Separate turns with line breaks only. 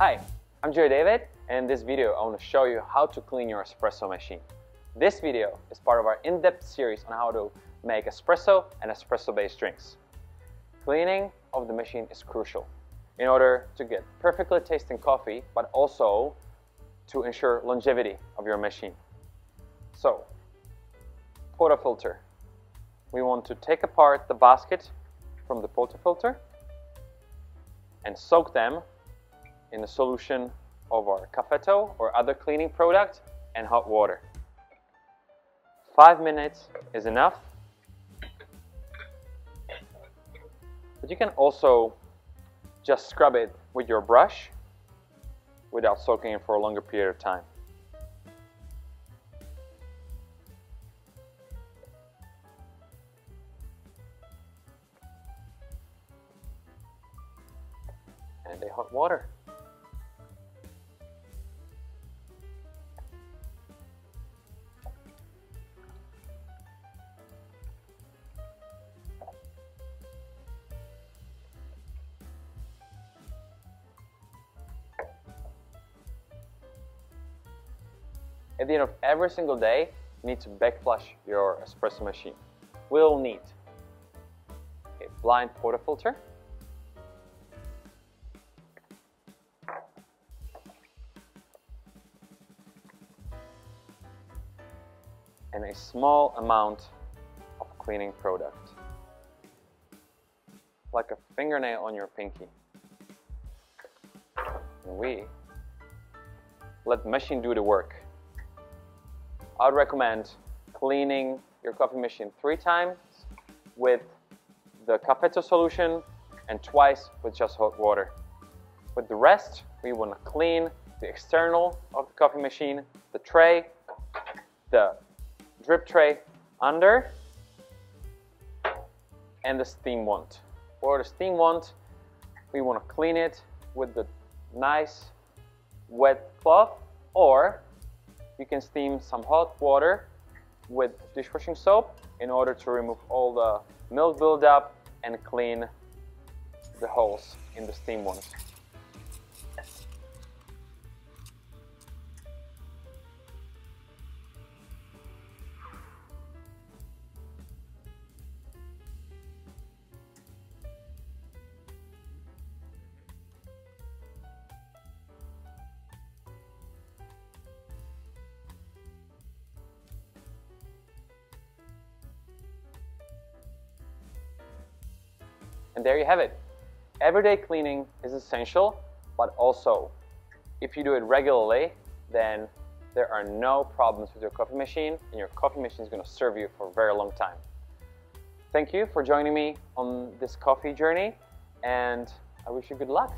Hi, I'm Joe David, and in this video I want to show you how to clean your espresso machine. This video is part of our in-depth series on how to make espresso and espresso-based drinks. Cleaning of the machine is crucial in order to get perfectly tasting coffee, but also to ensure longevity of your machine. So, portafilter. We want to take apart the basket from the portafilter and soak them in a solution of our cafetto or other cleaning product and hot water. 5 minutes is enough, but you can also just scrub it with your brush without soaking it for a longer period of time. And the hot water. At the end of every single day, you need to backflush your espresso machine. We'll need a blind portafilter, and a small amount of cleaning product, like a fingernail on your pinky. And we let the machine do the work. I would recommend cleaning your coffee machine 3 times with the cafetto solution and twice with just hot water. With the rest, we want to clean the external of the coffee machine, the tray, the drip tray under, and the steam wand. For the steam wand, we want to clean it with the nice wet cloth, or you can steam some hot water with dishwashing soap in order to remove all the milk buildup and clean the holes in the steam wand. And there you have it. Everyday cleaning is essential, but also if you do it regularly, then there are no problems with your coffee machine, and your coffee machine is going to serve you for a very long time. Thank you for joining me on this coffee journey, and I wish you good luck.